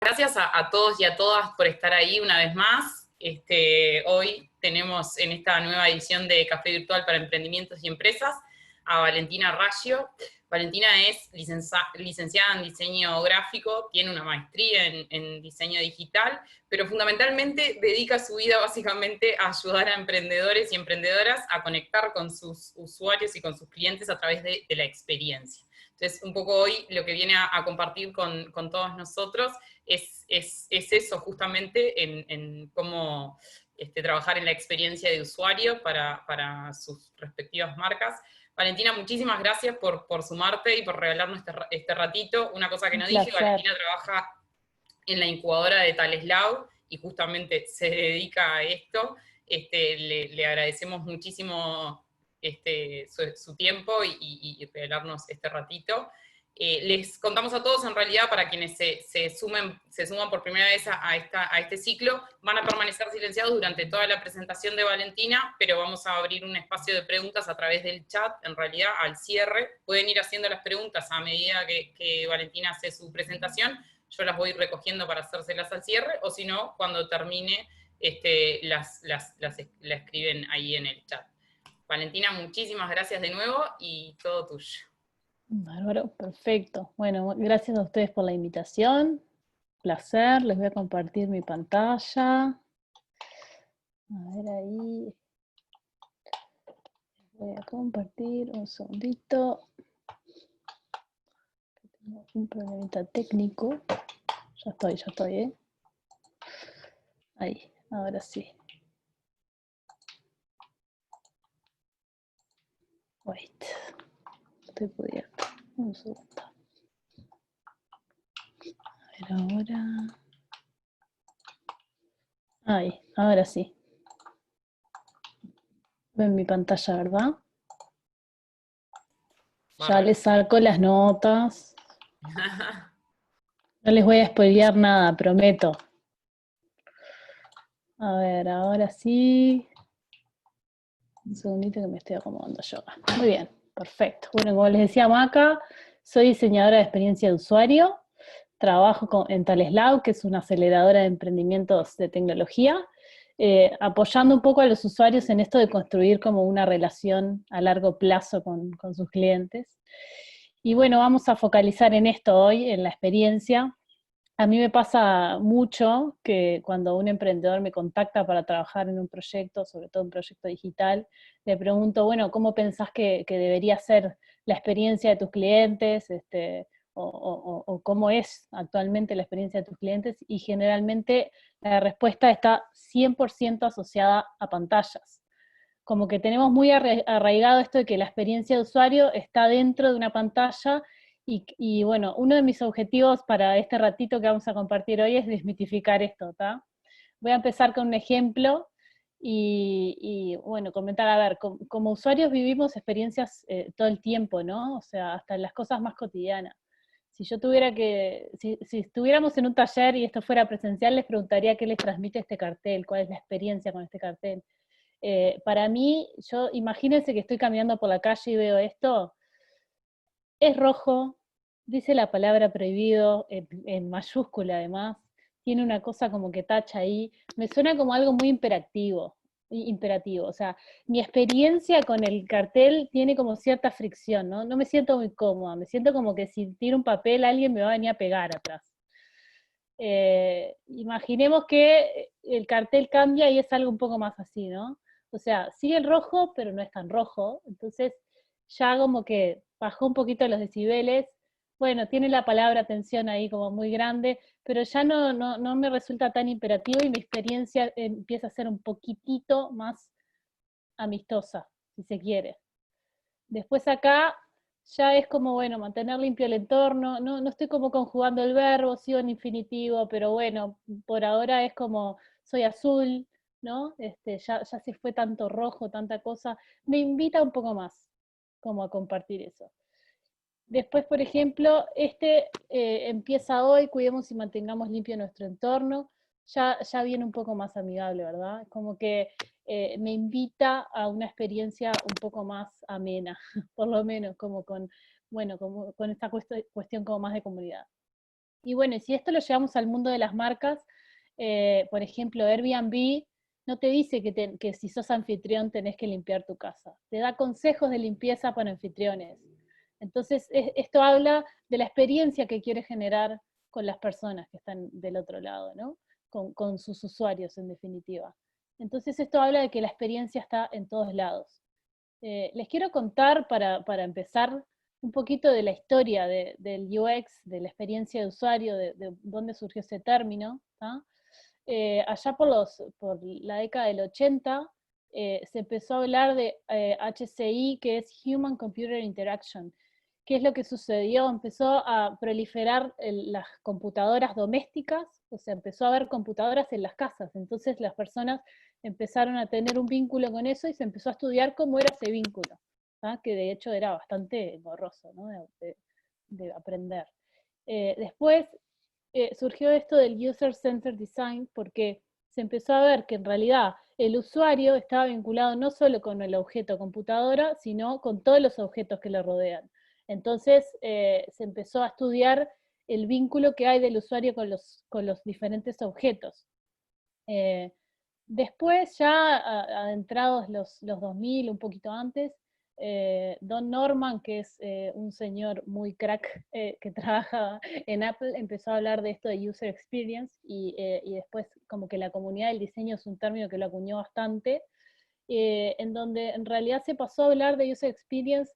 Gracias a todos y a todas por estar ahí una vez más. Hoy tenemos en esta nueva edición de Café Virtual para Emprendimientos y Empresas a Valentina Raggio. Valentina es licenciada en diseño gráfico, tiene una maestría en diseño digital, pero fundamentalmente dedica su vida básicamente a ayudar a emprendedores y emprendedoras a conectar con sus usuarios y con sus clientes a través de la experiencia. Entonces, un poco hoy lo que viene a compartir con todos nosotros es eso justamente en cómo trabajar en la experiencia de usuario para sus respectivas marcas. Valentina, muchísimas gracias por sumarte y por regalarnos este ratito. Una cosa que Un no dije, placer. Valentina trabaja en la incubadora de Taleslao y justamente se dedica a esto. Le agradecemos muchísimo su tiempo y regalarnos este ratito. Les contamos a todos, en realidad, para quienes se suman por primera vez a este ciclo, van a permanecer silenciados durante toda la presentación de Valentina, pero vamos a abrir un espacio de preguntas a través del chat, en realidad, al cierre. Pueden ir haciendo las preguntas a medida que Valentina hace su presentación, yo las voy recogiendo para hacérselas al cierre, o si no, cuando termine, la escriben ahí en el chat. Valentina, muchísimas gracias de nuevo y todo tuyo. Bárbaro, perfecto. Bueno, gracias a ustedes por la invitación. Placer, les voy a compartir mi pantalla. A ver ahí. Voy a compartir un segundito. Tengo un problemita técnico. Ya estoy, ¿eh? Ahí, ahora sí. Wait. Estoy cubierto. Un segundo. A ver ahora. Ahí, ahora sí. Ven mi pantalla, ¿verdad? Ya les saco las notas. No les voy a spoilear nada, prometo. A ver, ahora sí. Un segundito que me estoy acomodando yo acá. Muy bien, perfecto. Bueno, como les decía Maca, soy diseñadora de experiencia de usuario. Trabajo en Taleslao, que es una aceleradora de emprendimientos de tecnología, apoyando un poco a los usuarios en esto de construir como una relación a largo plazo con sus clientes. Y bueno, vamos a focalizar en esto hoy, en la experiencia. A mí me pasa mucho que cuando un emprendedor me contacta para trabajar en un proyecto, sobre todo un proyecto digital, le pregunto, bueno, ¿cómo pensás que debería ser la experiencia de tus clientes? O cómo es actualmente la experiencia de tus clientes, y generalmente la respuesta está 100% asociada a pantallas. Como que tenemos muy arraigado esto de que la experiencia de usuario está dentro de una pantalla, y bueno, uno de mis objetivos para este ratito que vamos a compartir hoy es desmitificar esto, ¿tá? Voy a empezar con un ejemplo y bueno, comentar, a ver, como usuarios vivimos experiencias todo el tiempo, ¿no? O sea, hasta en las cosas más cotidianas. Si yo tuviera si estuviéramos en un taller y esto fuera presencial, les preguntaría qué les transmite este cartel, cuál es la experiencia con este cartel. Para mí, imagínense que estoy caminando por la calle y veo esto, es rojo, dice la palabra prohibido en mayúscula además, tiene una cosa como que tacha ahí, me suena como algo muy imperativo, o sea, mi experiencia con el cartel tiene como cierta fricción, ¿no? No me siento muy cómoda, me siento como que si tiro un papel alguien me va a venir a pegar atrás. Imaginemos que el cartel cambia y es algo un poco más así, ¿no? O sea, sigue el rojo, pero no es tan rojo, entonces ya como que bajó un poquito los decibeles. Bueno, tiene la palabra atención ahí como muy grande, pero ya no me resulta tan imperativo y mi experiencia empieza a ser un poquitito más amistosa, si se quiere. Después acá ya es como, bueno, mantener limpio el entorno, no estoy como conjugando el verbo, sigo en infinitivo, pero bueno, por ahora es como, soy azul, ¿no? Ya se fue tanto rojo, tanta cosa, me invita un poco más como a compartir eso. Después, por ejemplo, empieza hoy, cuidemos y mantengamos limpio nuestro entorno, ya viene un poco más amigable, ¿verdad? Como que me invita a una experiencia un poco más amena, por lo menos, como con esta cuestión como más de comunidad. Y bueno, si esto lo llevamos al mundo de las marcas, por ejemplo, Airbnb no te dice que si sos anfitrión tenés que limpiar tu casa, te da consejos de limpieza para anfitriones. Entonces, esto habla de la experiencia que quiere generar con las personas que están del otro lado, ¿no? Con sus usuarios, en definitiva. Entonces, esto habla de que la experiencia está en todos lados. Les quiero contar, para empezar, un poquito de la historia del UX, de la experiencia de usuario, de dónde surgió ese término. ¿Ah? Allá por la década del 80, se empezó a hablar de HCI, que es Human Computer Interaction. ¿Qué es lo que sucedió? Empezó a proliferar las computadoras domésticas, o sea, empezó a haber computadoras en las casas, entonces las personas empezaron a tener un vínculo con eso y se empezó a estudiar cómo era ese vínculo, ¿ah? Que de hecho era bastante borroso, ¿no? de aprender. Después surgió esto del User-Centered Design porque se empezó a ver que en realidad el usuario estaba vinculado no solo con el objeto computadora, sino con todos los objetos que le rodean. Entonces se empezó a estudiar el vínculo que hay del usuario con los diferentes objetos. Después, ya adentrados los 2000, un poquito antes, Don Norman, que es un señor muy crack que trabaja en Apple, empezó a hablar de esto de User Experience y después como que la comunidad del diseño es un término que lo acuñó bastante, en donde en realidad se pasó a hablar de User Experience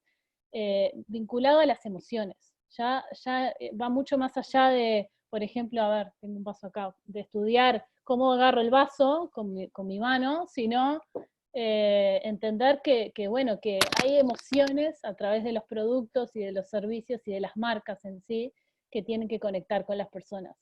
vinculado a las emociones. Ya va mucho más allá de, por ejemplo, a ver, tengo un vaso acá, de estudiar cómo agarro el vaso con mi mano, sino entender bueno, que hay emociones a través de los productos y de los servicios y de las marcas en sí que tienen que conectar con las personas.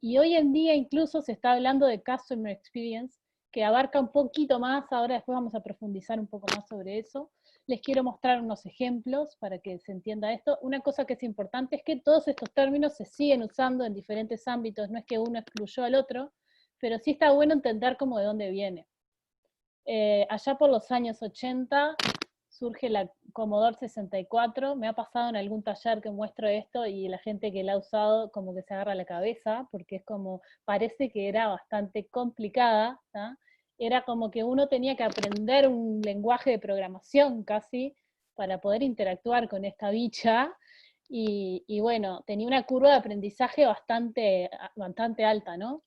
Y hoy en día incluso se está hablando de Customer Experience, que abarca un poquito más, ahora después vamos a profundizar un poco más sobre eso. Les quiero mostrar unos ejemplos para que se entienda esto. Una cosa que es importante es que todos estos términos se siguen usando en diferentes ámbitos, no es que uno excluyó al otro, pero sí está bueno entender cómo de dónde viene. Allá por los años 80 surge la Commodore 64, me ha pasado en algún taller que muestro esto y la gente que la ha usado como que se agarra la cabeza, porque es como, parece que era bastante complicada, ¿tá? Era como que uno tenía que aprender un lenguaje de programación casi para poder interactuar con esta bicha, y bueno, tenía una curva de aprendizaje bastante alta, ¿no?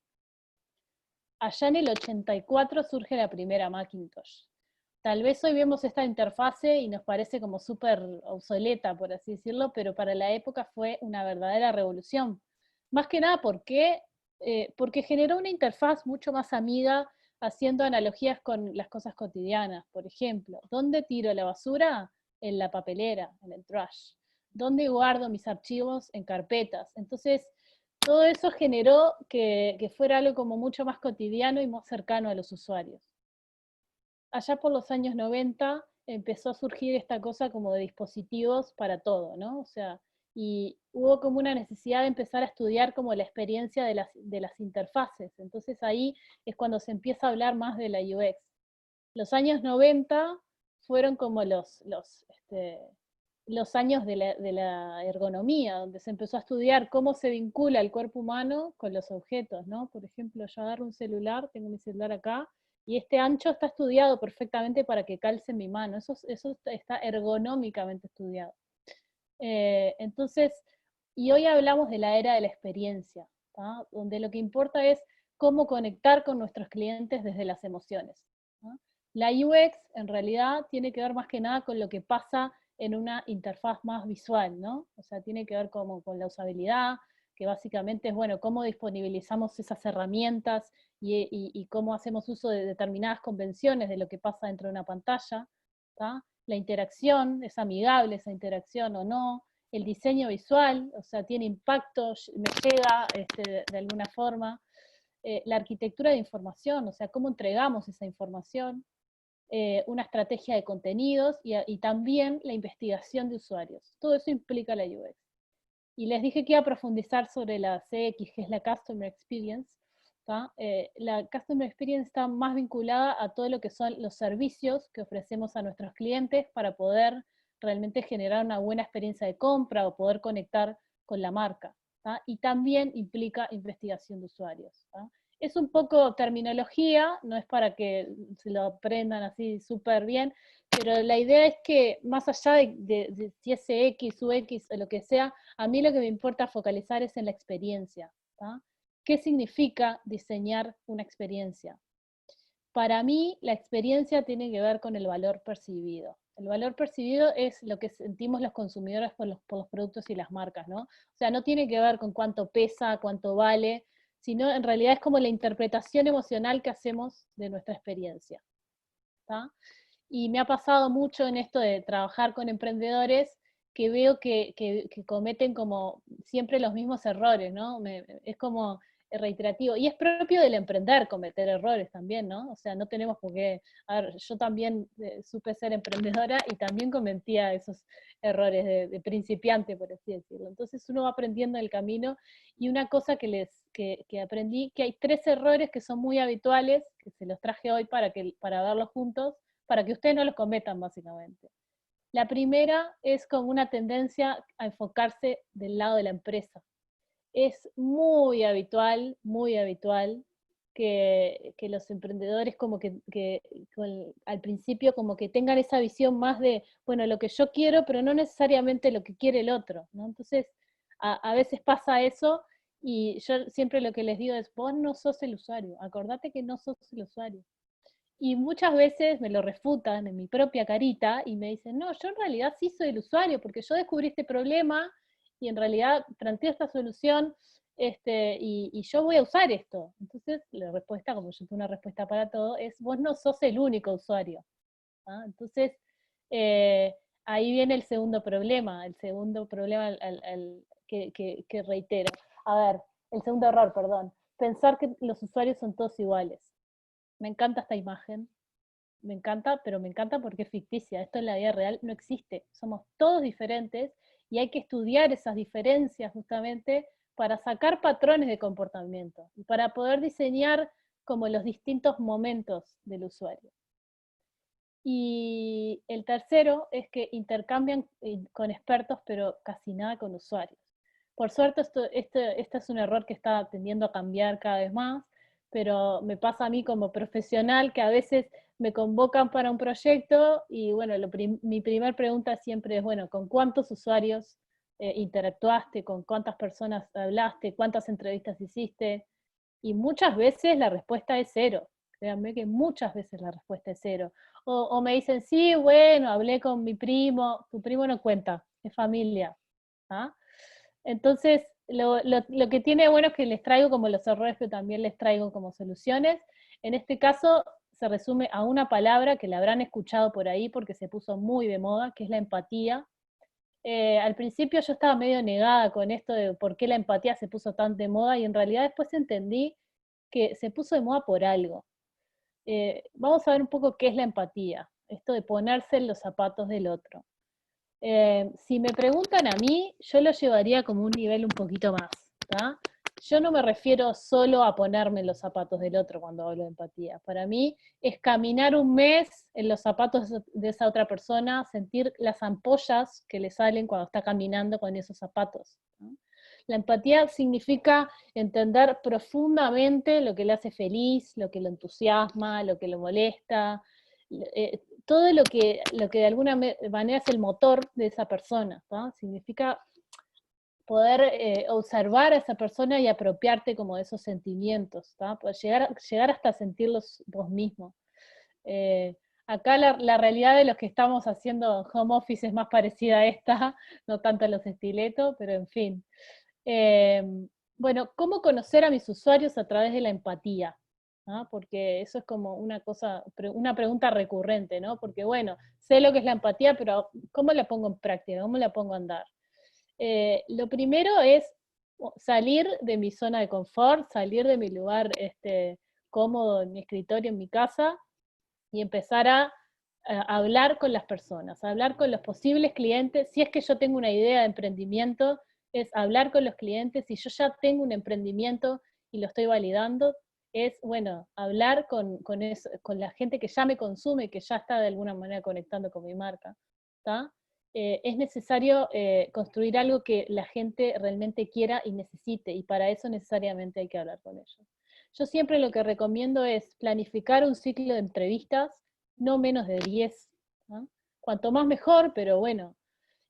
Allá en el 84 surge la primera Macintosh. Tal vez hoy vemos esta interfase y nos parece como súper obsoleta, por así decirlo, pero para la época fue una verdadera revolución. Más que nada porque generó una interfaz mucho más amiga, haciendo analogías con las cosas cotidianas. Por ejemplo, ¿dónde tiro la basura? En la papelera, en el trash. ¿Dónde guardo mis archivos? En carpetas. Entonces, todo eso generó que fuera algo como mucho más cotidiano y más cercano a los usuarios. Allá por los años 90 empezó a surgir esta cosa como de dispositivos para todo, ¿no? O sea, y hubo como una necesidad de empezar a estudiar como la experiencia de las interfaces. Entonces ahí es cuando se empieza a hablar más de la UX. Los años 90 fueron como los años de la ergonomía, donde se empezó a estudiar cómo se vincula el cuerpo humano con los objetos, ¿no? Por ejemplo, yo agarro un celular, tengo mi celular acá, y este ancho está estudiado perfectamente para que calce en mi mano. Eso está ergonómicamente estudiado. Entonces, y hoy hablamos de la era de la experiencia, ¿tá? Donde lo que importa es cómo conectar con nuestros clientes desde las emociones, ¿no? La UX en realidad tiene que ver más que nada con lo que pasa en una interfaz más visual, ¿no? O sea, tiene que ver como con la usabilidad, que básicamente es, bueno, cómo disponibilizamos esas herramientas y cómo hacemos uso de determinadas convenciones de lo que pasa dentro de una pantalla, ¿tá? La interacción, es amigable esa interacción o no, el diseño visual, o sea, tiene impacto, me llega de alguna forma, la arquitectura de información, o sea, cómo entregamos esa información, una estrategia de contenidos y también la investigación de usuarios. Todo eso implica la UX. Y les dije que iba a profundizar sobre la CX, que es la Customer Experience. La Customer Experience está más vinculada a todo lo que son los servicios que ofrecemos a nuestros clientes para poder realmente generar una buena experiencia de compra o poder conectar con la marca. ¿tá? Y también implica investigación de usuarios, ¿tá? Es un poco terminología, no es para que se lo aprendan así súper bien, pero la idea es que más allá de si es X, UX o lo que sea, a mí lo que me importa focalizar es en la experiencia, ¿tá? ¿Qué significa diseñar una experiencia? Para mí, la experiencia tiene que ver con el valor percibido. El valor percibido es lo que sentimos los consumidores por los productos y las marcas, ¿no? O sea, no tiene que ver con cuánto pesa, cuánto vale, sino en realidad es como la interpretación emocional que hacemos de nuestra experiencia, ¿tá? Y me ha pasado mucho en esto de trabajar con emprendedores que veo que cometen como siempre los mismos errores, ¿no? Es como reiterativo. Y es propio del emprender cometer errores también, ¿no? O sea, no tenemos por qué... A ver, yo también supe ser emprendedora y también cometía esos errores de principiante, por así decirlo. Entonces uno va aprendiendo en el camino, y una cosa que aprendí, que hay 3 errores que son muy habituales, que se los traje hoy para verlos juntos, para que ustedes no los cometan básicamente. La primera es como una tendencia a enfocarse del lado de la empresa. Es muy habitual que los emprendedores como al principio como que tengan esa visión más de, bueno, lo que yo quiero, pero no necesariamente lo que quiere el otro, ¿no? Entonces, a veces pasa eso, y yo siempre lo que les digo es, vos no sos el usuario, acordate que no sos el usuario. Y muchas veces me lo refutan en mi propia carita y me dicen, no, yo en realidad sí soy el usuario, porque yo descubrí este problema y en realidad planteo esta solución, y yo voy a usar esto. Entonces la respuesta, como yo tengo una respuesta para todo, es vos no sos el único usuario, ¿ah? Entonces, eh, ahí viene el segundo problema que reitero. A ver, el segundo error, perdón, pensar que los usuarios son todos iguales. Me encanta esta imagen, me encanta, pero me encanta porque es ficticia. Esto en la vida real no existe. Somos todos diferentes y hay que estudiar esas diferencias justamente para sacar patrones de comportamiento y para poder diseñar como los distintos momentos del usuario. Y el tercero es que intercambian con expertos, pero casi nada con usuarios. Por suerte, esto es un error que está tendiendo a cambiar cada vez más, pero me pasa a mí como profesional que a veces me convocan para un proyecto y bueno, mi primer pregunta siempre es, bueno, ¿con cuántos usuarios interactuaste? ¿Con cuántas personas hablaste? ¿Cuántas entrevistas hiciste? Y muchas veces la respuesta es 0. Créanme que muchas veces la respuesta es 0. O me dicen, sí, bueno, hablé con mi primo. Tu primo no cuenta, es familia, ¿ah? Entonces, lo que tiene bueno es que les traigo como los errores, pero también les traigo como soluciones. En este caso, se resume a una palabra que la habrán escuchado por ahí porque se puso muy de moda, que es la empatía. Al principio yo estaba medio negada con esto de por qué la empatía se puso tan de moda, y en realidad después entendí que se puso de moda por algo. Vamos a ver un poco qué es la empatía, esto de ponerse en los zapatos del otro. Si me preguntan a mí, yo lo llevaría como un nivel un poquito más, ¿tá? Yo no me refiero solo a ponerme en los zapatos del otro cuando hablo de empatía. Para mí es caminar un mes en los zapatos de esa otra persona, sentir las ampollas que le salen cuando está caminando con esos zapatos, ¿no? La empatía significa entender profundamente lo que le hace feliz, lo que lo entusiasma, lo que lo molesta, todo lo que de alguna manera es el motor de esa persona, ¿no? Significa poder observar a esa persona y apropiarte como de esos sentimientos, ¿tá? Poder llegar hasta sentirlos vos mismo. Acá la realidad de los que estamos haciendo home office es más parecida a esta, no tanto a los estiletos, pero en fin. Bueno, ¿cómo conocer a mis usuarios a través de la empatía? ¿No? Porque eso es como una pregunta recurrente, ¿no? Porque bueno, sé lo que es la empatía, pero ¿cómo la pongo en práctica? ¿Cómo la pongo a andar? Lo primero es salir de mi zona de confort, salir de mi lugar cómodo en mi escritorio, en mi casa, y empezar a hablar con las personas, a hablar con los posibles clientes. Si es que yo tengo una idea de emprendimiento, es hablar con los clientes. Si yo ya tengo un emprendimiento y lo estoy validando, es, bueno, hablar con la gente que ya me consume, que ya está de alguna manera conectando con mi marca, ¿tá? es necesario construir algo que la gente realmente quiera y necesite, y para eso necesariamente hay que hablar con ellos. Yo siempre lo que recomiendo es planificar un ciclo de entrevistas, no menos de 10, ¿no? Cuanto más mejor, pero bueno.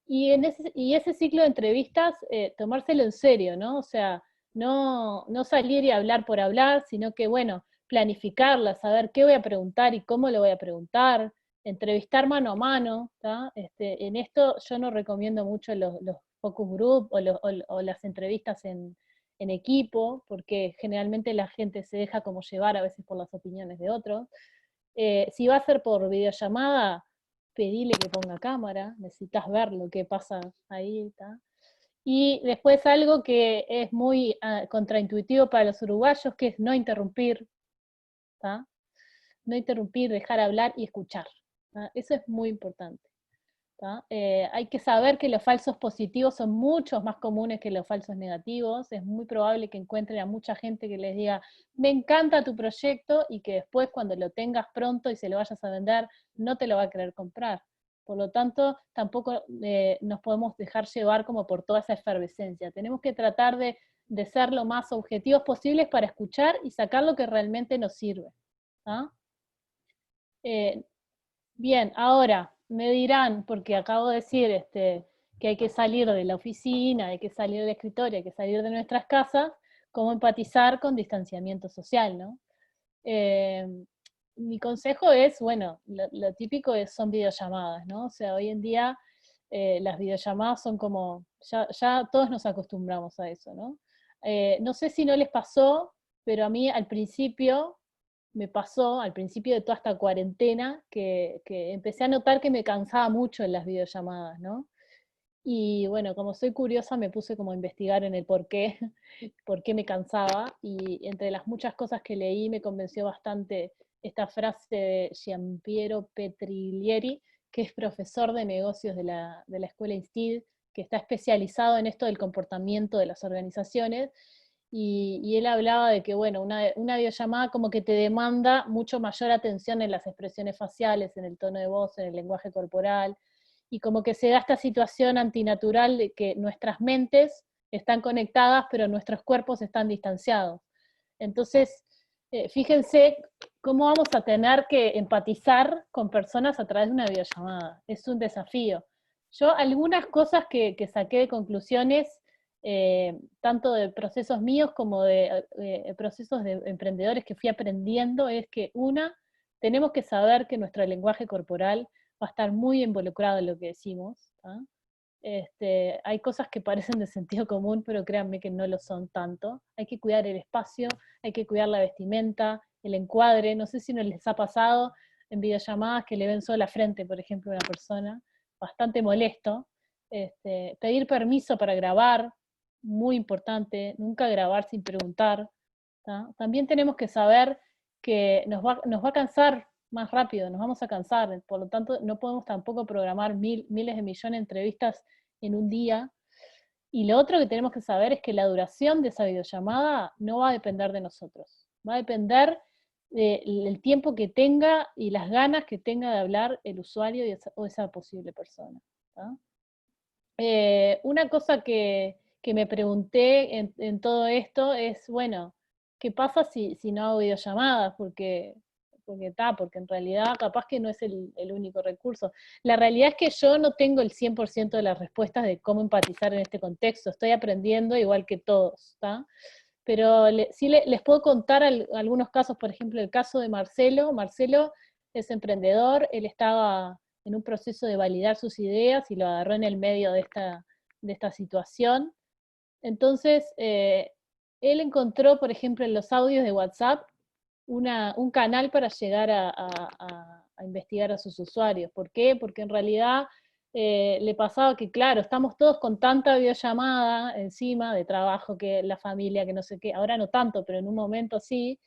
Y ese ciclo de entrevistas, tomárselo en serio, ¿no? O sea, no salir y hablar por hablar, sino que, bueno, planificarla, saber qué voy a preguntar y cómo lo voy a preguntar, entrevistar mano a mano, ¿tá? En esto yo no recomiendo mucho los focus group o las entrevistas en equipo, porque generalmente la gente se deja como llevar a veces por las opiniones de otros. Si va a ser por videollamada, pedile que ponga cámara, necesitas ver lo que pasa ahí, ¿tá? Y después algo que es muy contraintuitivo para los uruguayos, que es no interrumpir, ¿tá? No interrumpir, dejar hablar y escuchar, ¿tá? Eso es muy importante. Hay que saber que los falsos positivos son muchos más comunes que los falsos negativos. Es muy probable que encuentren a mucha gente que les diga, me encanta tu proyecto, y que después cuando lo tengas pronto y se lo vayas a vender, no te lo va a querer comprar. Por lo tanto, tampoco nos podemos dejar llevar como por toda esa efervescencia. Tenemos que tratar de ser lo más objetivos posibles para escuchar y sacar lo que realmente nos sirve. ¿Ah? Bien, ahora me dirán, porque acabo de decir que hay que salir de la oficina, hay que salir del escritorio, hay que salir de nuestras casas, cómo empatizar con distanciamiento social, ¿no? Eh, Mi consejo es, bueno, lo típico son videollamadas, ¿no? O sea, hoy en día las videollamadas son como, ya todos nos acostumbramos a eso, ¿no? No sé si no les pasó, pero a mí al principio me pasó, al principio de toda esta cuarentena, que empecé a notar que me cansaba mucho en las videollamadas, ¿no? Y bueno, como soy curiosa, me puse como a investigar en el por qué me cansaba, y entre las muchas cosas que leí me convenció bastante esta frase de Giampiero Petriglieri, que es profesor de negocios de la escuela INSTID, que está especializado en esto del comportamiento de las organizaciones, y él hablaba de que, bueno, una videollamada como que te demanda mucho mayor atención en las expresiones faciales, en el tono de voz, en el lenguaje corporal, y como que se da esta situación antinatural de que nuestras mentes están conectadas, pero nuestros cuerpos están distanciados. Entonces, fíjense cómo vamos a tener que empatizar con personas a través de una videollamada. Es un desafío. Yo algunas cosas que saqué de conclusiones, tanto de procesos míos como de procesos de emprendedores que fui aprendiendo, es que tenemos que saber que nuestro lenguaje corporal va a estar muy involucrado en lo que decimos. Hay cosas que parecen de sentido común, pero créanme que no lo son tanto. Hay que cuidar el espacio, hay que cuidar la vestimenta, el encuadre. No sé si no les ha pasado en videollamadas que le ven solo la frente, por ejemplo, a una persona, bastante molesto. Pedir permiso para grabar, muy importante, nunca grabar sin preguntar. ¿tá? También tenemos que saber que nos va a cansar más rápido, nos vamos a cansar, por lo tanto no podemos tampoco programar miles de millones de entrevistas en un día. Y lo otro que tenemos que saber es que la duración de esa videollamada no va a depender de nosotros, va a depender del tiempo que tenga y las ganas que tenga de hablar el usuario o esa posible persona. ¿tá? Una cosa que me pregunté en todo esto es, bueno, ¿qué pasa si no hago videollamadas? Porque en realidad capaz que no es el único recurso. La realidad es que yo no tengo el 100% de las respuestas de cómo empatizar en este contexto. Estoy aprendiendo igual que todos, ¿está? Pero sí les puedo contar algunos casos, por ejemplo, el caso de Marcelo. Marcelo es emprendedor, él estaba en un proceso de validar sus ideas y lo agarró en el medio de esta situación. Entonces, él encontró, por ejemplo, en los audios de WhatsApp, un canal para llegar a investigar a sus usuarios. ¿Por qué? Porque en realidad le pasaba que, claro, estamos todos con tanta videollamada encima de trabajo, que la familia, que no sé qué, ahora no tanto, pero en un momento sí.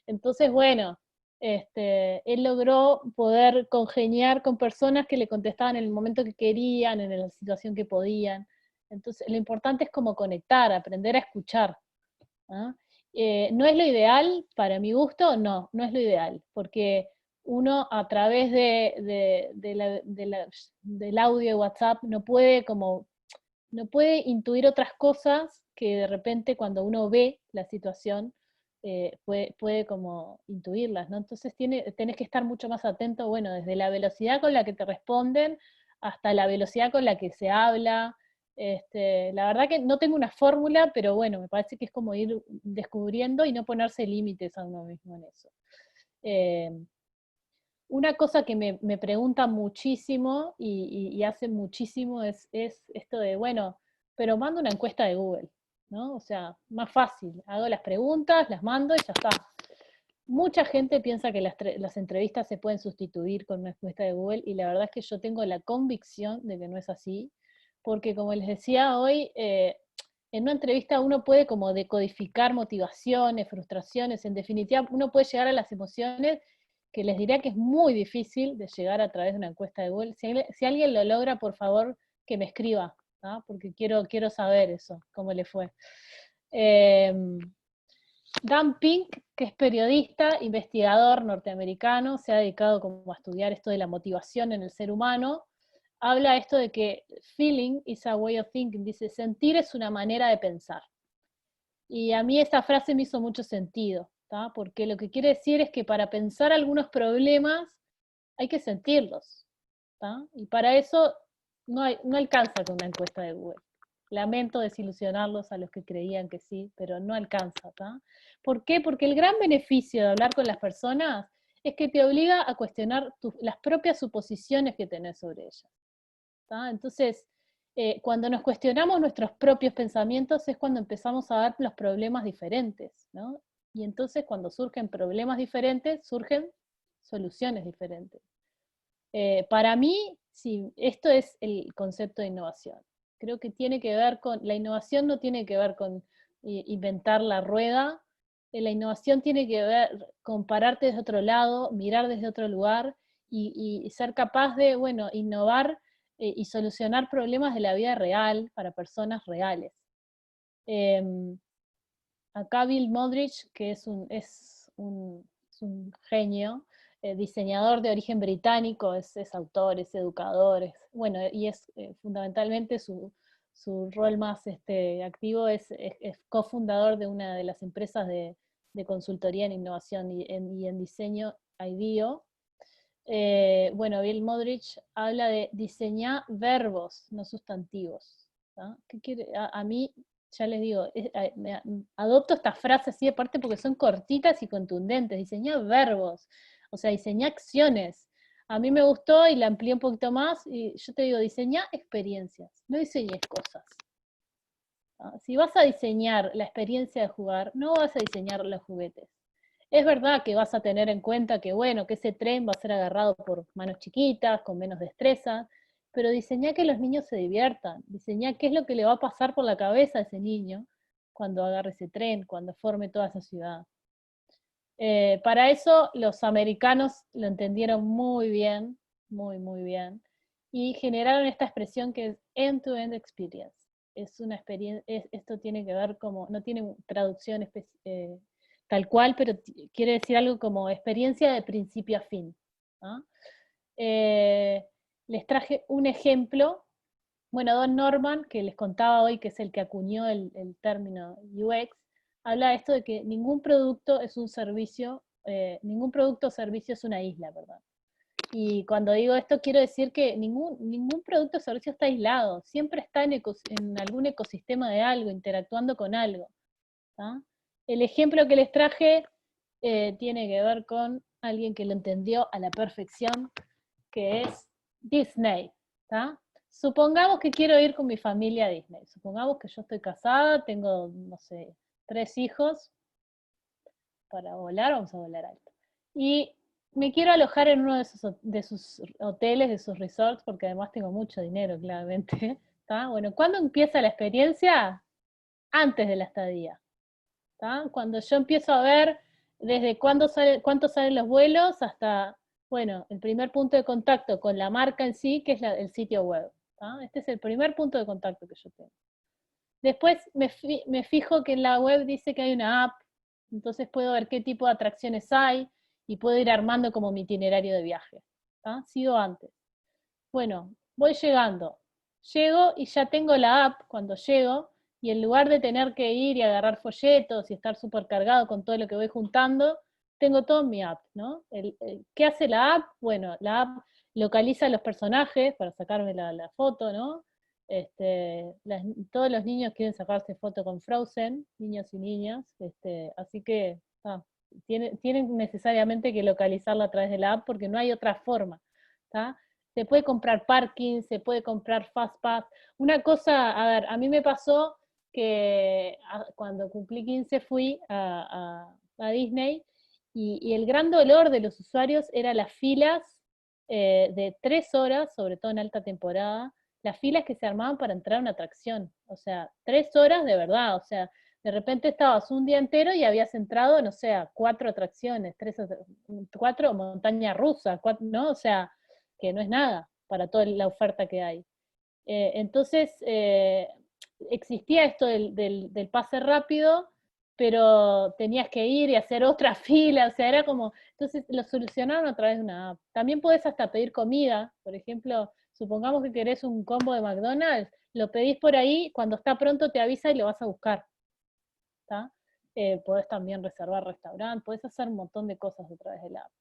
Entonces, bueno, él logró poder congeniar con personas que le contestaban en el momento que querían, en la situación que podían. Entonces, lo importante es como conectar, aprender a escuchar. ¿Ah? ¿No es lo ideal para mi gusto? No, no es lo ideal, porque uno a través del audio de WhatsApp no puede intuir otras cosas que de repente cuando uno ve la situación puede como intuirlas, ¿no? Entonces tenés que estar mucho más atento, bueno, desde la velocidad con la que te responden hasta la velocidad con la que se habla. La verdad que no tengo una fórmula, pero bueno, me parece que es como ir descubriendo y no ponerse límites a uno mismo en eso. Una cosa que me preguntan muchísimo y hacen muchísimo es esto de, bueno, pero mando una encuesta de Google, ¿no? O sea, más fácil, hago las preguntas, las mando y ya está. Mucha gente piensa que las entrevistas se pueden sustituir con una encuesta de Google y la verdad es que yo tengo la convicción de que no es así, porque como les decía hoy, en una entrevista uno puede como decodificar motivaciones, frustraciones, en definitiva uno puede llegar a las emociones que les diría que es muy difícil de llegar a través de una encuesta de Google. Si alguien lo logra, por favor, que me escriba, ¿no? Porque quiero saber eso, cómo le fue. Dan Pink, que es periodista, investigador norteamericano, se ha dedicado como a estudiar esto de la motivación en el ser humano, habla esto de que feeling is a way of thinking, dice, sentir es una manera de pensar. Y a mí esta frase me hizo mucho sentido, ¿tá? Porque lo que quiere decir es que para pensar algunos problemas hay que sentirlos, ¿tá? Y para eso no alcanza con una encuesta de Google. Lamento desilusionarlos a los que creían que sí, pero no alcanza, ¿tá? ¿Por qué? Porque el gran beneficio de hablar con las personas es que te obliga a cuestionar las propias suposiciones que tenés sobre ellas, ¿tá? Entonces, cuando nos cuestionamos nuestros propios pensamientos es cuando empezamos a ver los problemas diferentes, ¿no? Y entonces cuando surgen problemas diferentes, surgen soluciones diferentes. Para mí, sí, esto es el concepto de innovación. Creo que tiene que ver con, la innovación no tiene que ver con inventar la rueda, la innovación tiene que ver con pararte desde otro lado, mirar desde otro lugar y ser capaz de, bueno, innovar y solucionar problemas de la vida real para personas reales. Acá Bill Moldridge, que es un genio, diseñador de origen británico, es autor, es educador, bueno, y es fundamentalmente su rol más activo es cofundador de una de las empresas de consultoría en innovación y en diseño, IDEO. Bueno, Bill Moldridge habla de diseñar verbos, no sustantivos. ¿No? ¿Qué quiere? A mí, ya les digo, adopto estas frases así de parte porque son cortitas y contundentes. Diseñar verbos, o sea, diseñar acciones. A mí me gustó y la amplié un poquito más y yo te digo, diseñar experiencias, no diseñes cosas. ¿No? Si vas a diseñar la experiencia de jugar, no vas a diseñar los juguetes. Es verdad que vas a tener en cuenta que, bueno, que ese tren va a ser agarrado por manos chiquitas, con menos destreza, pero diseñá que los niños se diviertan, diseñá qué es lo que le va a pasar por la cabeza a ese niño cuando agarre ese tren, cuando forme toda esa ciudad. Para eso los americanos lo entendieron muy bien, muy bien, y generaron esta expresión que es end-to-end experience. Es una experiencia, esto tiene que ver como, no tiene traducción tal cual, pero quiere decir algo como experiencia de principio a fin. ¿No? Les traje un ejemplo. Bueno, Don Norman, que les contaba hoy, que es el que acuñó el término UX, habla de esto de que ningún producto es un servicio, ningún producto o servicio es una isla, ¿verdad? Y cuando digo esto quiero decir que ningún producto o servicio está aislado, siempre está en algún ecosistema de algo, interactuando con algo. ¿Tá? El ejemplo que les traje tiene que ver con alguien que lo entendió a la perfección, que es Disney. ¿Tá? Supongamos que quiero ir con mi familia a Disney. Supongamos que yo estoy casada, tengo, no sé, 3 hijos. Para volar, vamos a volar alto. Y me quiero alojar en uno de sus hoteles, de sus resorts, porque además tengo mucho dinero, claramente. ¿Tá? Bueno, ¿cuándo empieza la experiencia? Antes de la estadía. ¿Tá? Cuando yo empiezo a ver desde cuánto salen los vuelos hasta, bueno, el primer punto de contacto con la marca en sí, que es el sitio web. ¿Tá? Este es el primer punto de contacto que yo tengo. Después me fijo que en la web dice que hay una app, entonces puedo ver qué tipo de atracciones hay, y puedo ir armando como mi itinerario de viaje. ¿Tá? Sigo antes. Bueno, voy llegando. Llego y ya tengo la app cuando llego, y en lugar de tener que ir y agarrar folletos y estar súper cargado con todo lo que voy juntando, tengo todo en mi app, ¿no? ¿Qué hace la app? Bueno, la app localiza a los personajes para sacarme la foto, ¿no? Todos los niños quieren sacarse foto con Frozen, niños y niñas, así que tienen necesariamente que localizarla a través de la app porque no hay otra forma. ¿Tá? Se puede comprar parking, se puede comprar Fastpass. Una cosa, a ver, a mí me pasó que cuando cumplí 15 fui a Disney y el gran dolor de los usuarios era las filas de 3 horas, sobre todo en alta temporada, las filas que se armaban para entrar a una atracción. O sea, 3 horas de verdad, o sea, de repente estabas un día entero y habías entrado, no sé, a 4 atracciones, 4 montañas rusas, ¿no? O sea, que no es nada para toda la oferta que hay. Entonces, existía esto del pase rápido, pero tenías que ir y hacer otra fila, o sea, era como, entonces lo solucionaron a través de una app. También podés hasta pedir comida, por ejemplo, supongamos que querés un combo de McDonald's, lo pedís por ahí, cuando está pronto te avisa y lo vas a buscar. Podés también reservar restaurante, podés hacer un montón de cosas a través de la app.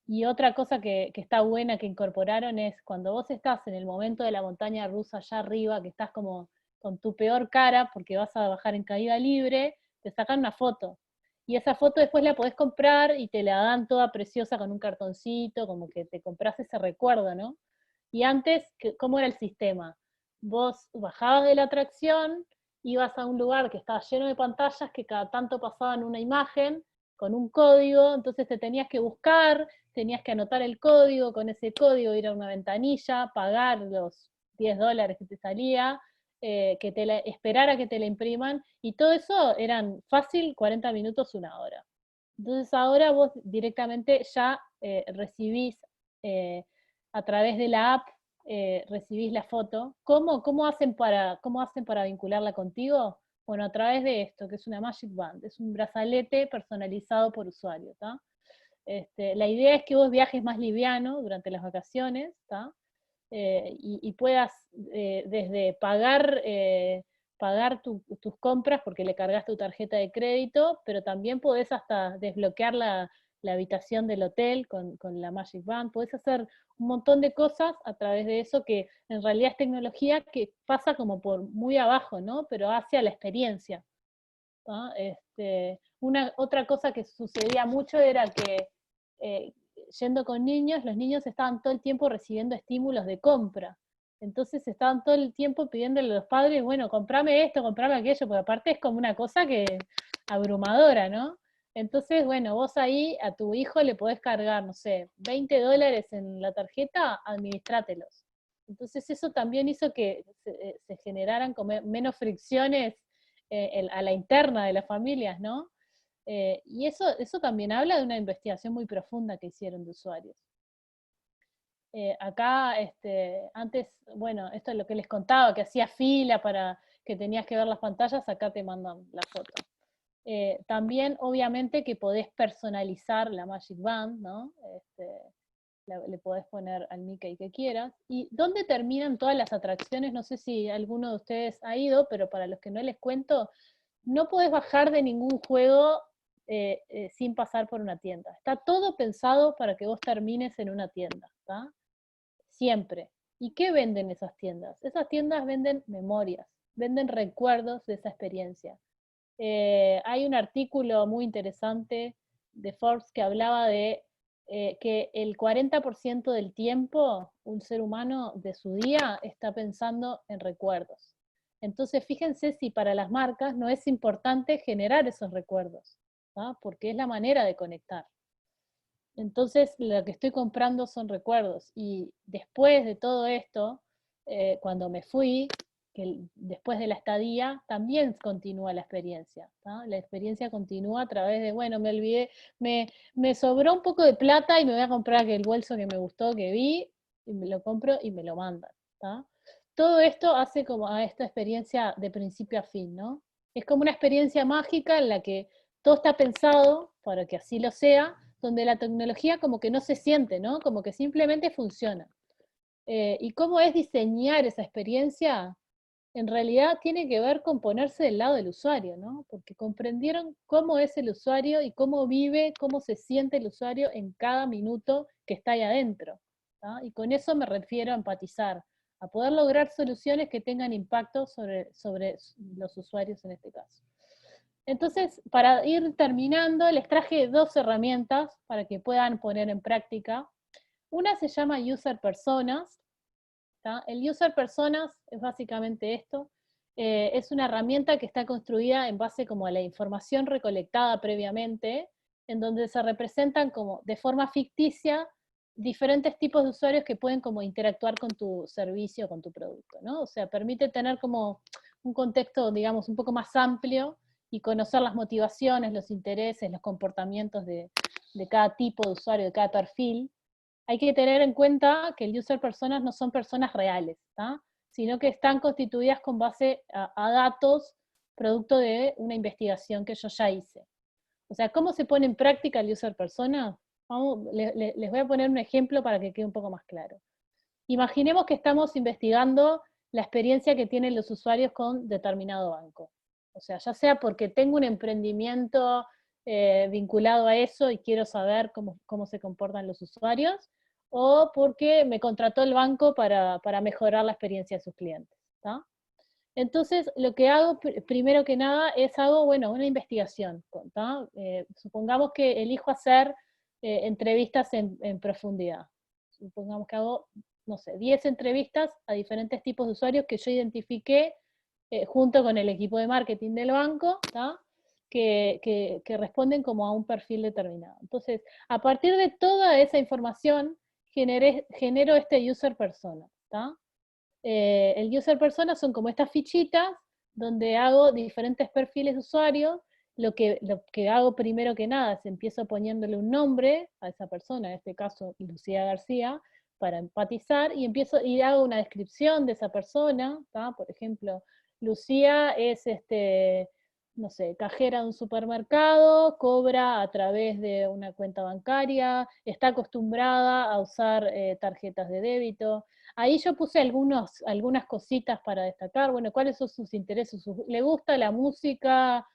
Y otra cosa que está buena que incorporaron es cuando vos estás en el momento de la montaña rusa allá arriba, que estás como con tu peor cara porque vas a bajar en caída libre, te sacan una foto. Y esa foto después la podés comprar y te la dan toda preciosa con un cartoncito, como que te compras ese recuerdo, ¿no? Y antes, ¿cómo era el sistema? Vos bajabas de la atracción, ibas a un lugar que estaba lleno de pantallas que cada tanto pasaban una imagen con un código, entonces te tenías que buscar, tenías que anotar el código, con ese código ir a una ventanilla, pagar los $10 que te salía, esperar a que te la impriman, y todo eso eran fácil 40 minutos, 1 hora. Entonces ahora vos directamente ya recibís a través de la app, recibís la foto. ¿Cómo hacen para vincularla contigo? Bueno, a través de esto, que es una Magic Band, es un brazalete personalizado por usuario, ¿tá? La idea es que vos viajes más liviano durante las vacaciones, ¿tá? Y puedas desde pagar tus compras porque le cargas tu tarjeta de crédito, pero también podés hasta desbloquear la habitación del hotel con la Magic Band, podés hacer un montón de cosas a través de eso que en realidad es tecnología que pasa como por muy abajo, ¿no? Pero hacia la experiencia, ¿no? Otra cosa que sucedía mucho era que yendo con niños, los niños estaban todo el tiempo recibiendo estímulos de compra. Entonces estaban todo el tiempo pidiéndole a los padres, bueno, comprame esto, comprame aquello, porque aparte es como una cosa que abrumadora, ¿no? Entonces, bueno, vos ahí a tu hijo le podés cargar, no sé, $20 en la tarjeta, administrátelos. Entonces eso también hizo que se generaran como menos fricciones a la interna de las familias, ¿no? Y eso también habla de una investigación muy profunda que hicieron de usuarios. Acá, antes, bueno, esto es lo que les contaba, que hacía fila para que tenías que ver las pantallas, acá te mandan la foto. También, obviamente, que podés personalizar la Magic Band, ¿no? Le podés poner al Mickey que quieras. ¿Y dónde terminan todas las atracciones? No sé si alguno de ustedes ha ido, pero para los que no les cuento, no podés bajar de ningún juego sin pasar por una tienda. Está todo pensado para que vos termines en una tienda, ¿tá? Siempre. ¿Y qué venden esas tiendas? Esas tiendas venden memorias, venden recuerdos de esa experiencia. Hay un artículo muy interesante de Forbes que hablaba de que el 40% del tiempo un ser humano de su día está pensando en recuerdos. Entonces, fíjense si para las marcas no es importante generar esos recuerdos, ¿no? Porque es la manera de conectar. Entonces, lo que estoy comprando son recuerdos. Y después de todo esto, cuando me fui, después de la estadía, también continúa la experiencia, ¿no? La experiencia continúa a través de, bueno, me olvidé, me sobró un poco de plata y me voy a comprar aquel bolso que me gustó, que vi, y me lo compro y me lo mandan, ¿tá? Todo esto hace como a esta experiencia de principio a fin, ¿no? Es como una experiencia mágica en la que todo está pensado para que así lo sea, donde la tecnología como que no se siente, ¿no? Como que simplemente funciona. ¿Y cómo es diseñar esa experiencia? En realidad tiene que ver con ponerse del lado del usuario, ¿no? Porque comprendieron cómo es el usuario y cómo vive, cómo se siente el usuario en cada minuto que está ahí adentro, ¿tá? Y con eso me refiero a empatizar, a poder lograr soluciones que tengan impacto sobre los usuarios en este caso. Entonces, para ir terminando, les traje 2 herramientas para que puedan poner en práctica. Una se llama User Personas. ¿Tá? El User Personas es básicamente esto. Es una herramienta que está construida en base como a la información recolectada previamente, en donde se representan como de forma ficticia diferentes tipos de usuarios que pueden como interactuar con tu servicio, con tu producto, ¿no? O sea, permite tener como un contexto, digamos, un poco más amplio y conocer las motivaciones, los intereses, los comportamientos de cada tipo de usuario, de cada perfil. Hay que tener en cuenta que el user personas no son personas reales, ¿tá? Sino que están constituidas con base a datos producto de una investigación que yo ya hice. O sea, ¿cómo se pone en práctica el user persona? Les voy a poner un ejemplo para que quede un poco más claro. Imaginemos que estamos investigando la experiencia que tienen los usuarios con determinado banco. O sea, ya sea porque tengo un emprendimiento vinculado a eso y quiero saber cómo se comportan los usuarios, o porque me contrató el banco para mejorar la experiencia de sus clientes, ¿tá? Entonces, lo que hago primero que nada es bueno, una investigación, ¿tá? Supongamos que elijo hacer entrevistas en profundidad. Supongamos que hago, no sé, 10 entrevistas a diferentes tipos de usuarios que yo identifiqué junto con el equipo de marketing del banco, ¿tá? Que responden como a un perfil determinado. Entonces, a partir de toda esa información, genero este user persona, ¿tá? El user persona son como estas fichitas donde hago diferentes perfiles de usuarios. Lo que hago primero que nada es empiezo poniéndole un nombre a esa persona, en este caso Lucía García, para empatizar, y hago una descripción de esa persona, ¿tá? Por ejemplo, Lucía es, no sé, cajera de un supermercado, cobra a través de una cuenta bancaria, está acostumbrada a usar tarjetas de débito. Ahí yo puse algunas cositas para destacar, bueno, cuáles son sus intereses, le gusta la música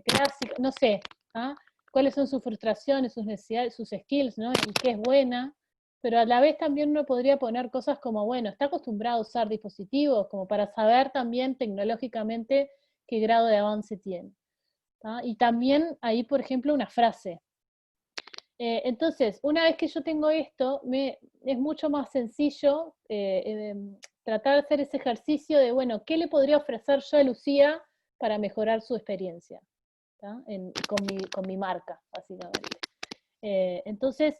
clásica, no sé, ¿ah? Cuáles son sus frustraciones, sus necesidades, sus skills, ¿no? Y qué es buena, pero a la vez también uno podría poner cosas como, bueno, está acostumbrado a usar dispositivos, como para saber también tecnológicamente qué grado de avance tiene, ¿tá? Y también ahí, por ejemplo, una frase. Entonces, una vez que yo tengo esto, es mucho más sencillo tratar de hacer ese ejercicio de, bueno, ¿qué le podría ofrecer yo a Lucía para mejorar su experiencia? Con mi marca, básicamente. Entonces,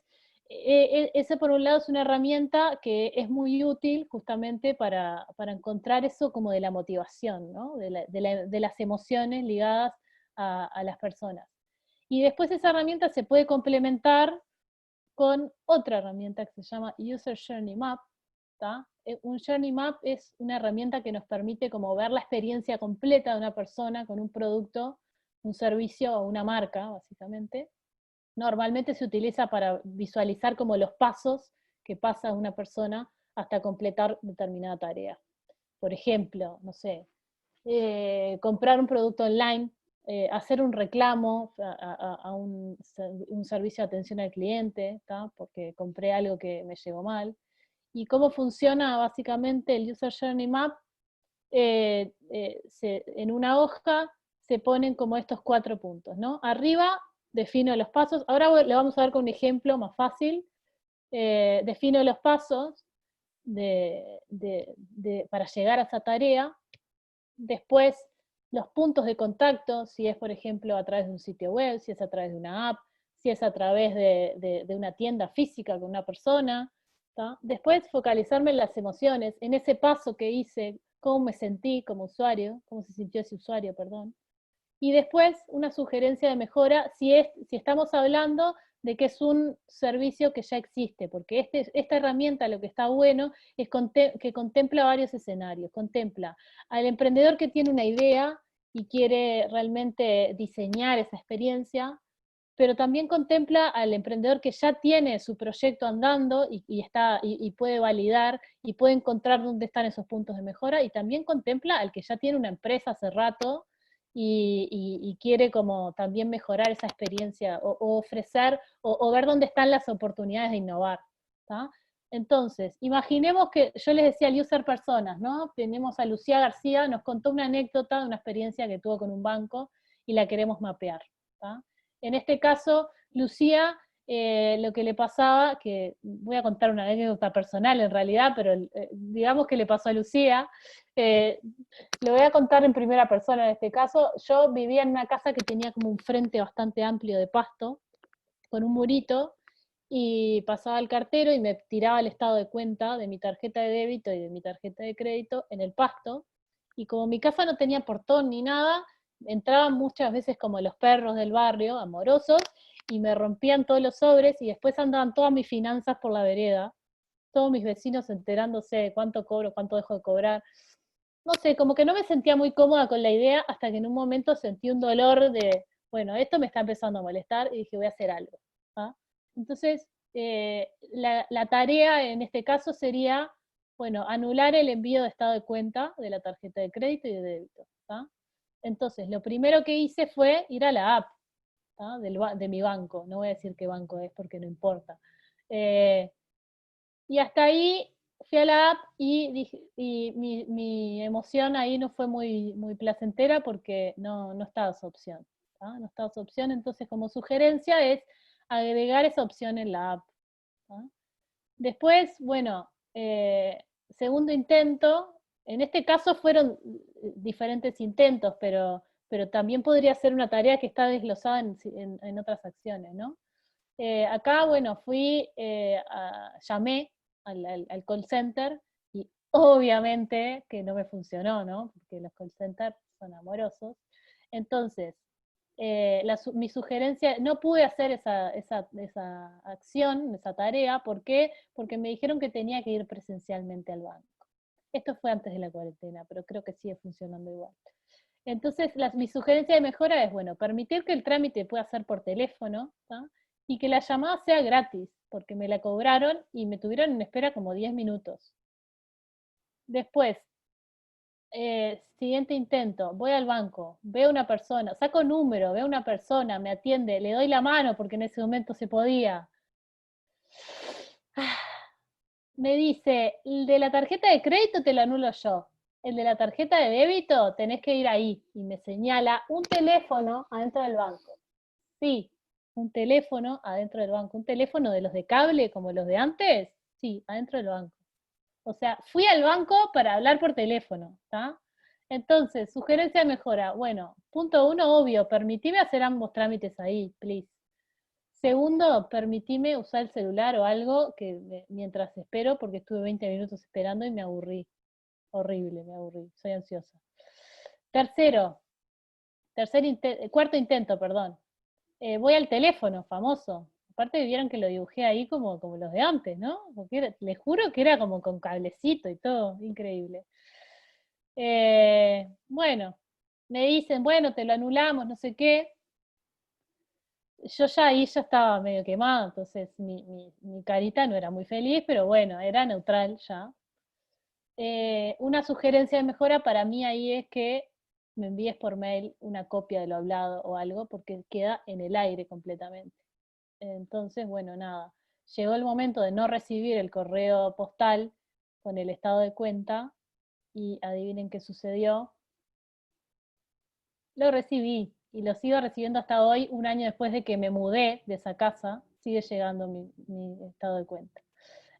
ese por un lado es una herramienta que es muy útil justamente para encontrar eso como de la motivación, ¿no? de las emociones ligadas a las personas. Y después esa herramienta se puede complementar con otra herramienta que se llama User Journey Map. ¿Tá? Un Journey Map es una herramienta que nos permite como ver la experiencia completa de una persona con un producto, un servicio o una marca, básicamente. Normalmente se utiliza para visualizar como los pasos que pasa una persona hasta completar determinada tarea. Por ejemplo, no sé, comprar un producto online, hacer un reclamo a un servicio de atención al cliente, ¿tá? Porque compré algo que me llegó mal. ¿Y cómo funciona básicamente el User Journey Map? En una hoja se ponen como estos 4 puntos, ¿no? Arriba defino los pasos, ahora le vamos a ver con un ejemplo más fácil. Defino los pasos para llegar a esa tarea. Después, los puntos de contacto, si es, por ejemplo, a través de un sitio web, si es a través de una app, si es a través de una tienda física con una persona. ¿Tá? Después, focalizarme en las emociones, en ese paso que hice, cómo me sentí como usuario, cómo se sintió ese usuario, perdón. Y después, una sugerencia de mejora, si estamos hablando de que es un servicio que ya existe, porque esta herramienta lo que está bueno es que contempla varios escenarios, contempla al emprendedor que tiene una idea y quiere realmente diseñar esa experiencia, pero también contempla al emprendedor que ya tiene su proyecto andando y puede validar y puede encontrar dónde están esos puntos de mejora, y también contempla al que ya tiene una empresa hace rato y quiere como también mejorar esa experiencia o ofrecer o ver dónde están las oportunidades de innovar. ¿Tá? Entonces, imaginemos que yo les decía al user personas, ¿no? Tenemos a Lucía García, nos contó una anécdota de una experiencia que tuvo con un banco y la queremos mapear. ¿Tá? En este caso, Lucía, lo que le pasaba, que voy a contar una anécdota personal en realidad, pero digamos que le pasó a Lucía, lo voy a contar en primera persona en este caso. Yo vivía en una casa que tenía como un frente bastante amplio de pasto, con un murito, y pasaba el cartero y me tiraba el estado de cuenta de mi tarjeta de débito y de mi tarjeta de crédito en el pasto, y como mi casa no tenía portón ni nada, entraban muchas veces como los perros del barrio, amorosos, y me rompían todos los sobres, y después andaban todas mis finanzas por la vereda, todos mis vecinos enterándose de cuánto cobro, cuánto dejo de cobrar. No sé, como que no me sentía muy cómoda con la idea hasta que en un momento sentí un dolor de, bueno, esto me está empezando a molestar y dije, voy a hacer algo. ¿Ah? Entonces, la tarea en este caso sería, bueno, anular el envío de estado de cuenta de la tarjeta de crédito y de débito. ¿Ah? Entonces, lo primero que hice fue ir a la app de mi banco. No voy a decir qué banco es porque no importa. Y hasta ahí fui a la app y mi emoción ahí no fue muy placentera porque no estaba esa opción. No estaba esa opción, entonces como sugerencia es agregar esa opción en la app. Después, bueno, segundo intento, en este caso fueron diferentes intentos, pero también podría ser una tarea que está desglosada en otras acciones, ¿no? Acá, bueno, llamé al call center y obviamente que no me funcionó, ¿no? Porque los call centers son amorosos. Entonces, mi sugerencia, no pude hacer esa acción, esa tarea, ¿por qué? Porque me dijeron que tenía que ir presencialmente al banco. Esto fue antes de la cuarentena, pero creo que sigue funcionando igual. Entonces, mi sugerencia de mejora es, bueno, permitir que el trámite pueda ser por teléfono, ¿tá? Y que la llamada sea gratis, porque me la cobraron y me tuvieron en espera como 10 minutos. Después, siguiente intento, voy al banco, veo una persona, saco número, veo una persona, me atiende, le doy la mano porque en ese momento se podía. Me dice, el de la tarjeta de crédito te lo anulo yo. El de la tarjeta de débito tenés que ir ahí. Y me señala un teléfono adentro del banco. Sí, un teléfono adentro del banco. Un teléfono de los de cable como los de antes. Sí, adentro del banco. O sea, fui al banco para hablar por teléfono. ¿Está? Entonces, sugerencia de mejora. Bueno, punto uno, obvio, permitime hacer ambos trámites ahí, please. Segundo, permitime usar el celular o algo mientras espero, porque estuve 20 minutos esperando y me aburrí. Horrible, me aburrí. Soy ansiosa. Cuarto intento, perdón. Voy al teléfono, famoso. Aparte vieron que lo dibujé ahí como los de antes, ¿no? Porque les juro que era como con cablecito y todo, increíble. Bueno, me dicen, bueno, te lo anulamos, no sé qué. Yo ya ahí ya estaba medio quemada, entonces mi carita no era muy feliz, pero bueno, era neutral ya. Una sugerencia de mejora para mí ahí es que me envíes por mail una copia de lo hablado o algo, porque queda en el aire completamente. Entonces, bueno, nada. Llegó el momento de no recibir el correo postal con el estado de cuenta y adivinen qué sucedió. Lo recibí y lo sigo recibiendo hasta hoy, un año después de que me mudé de esa casa, sigue llegando mi estado de cuenta.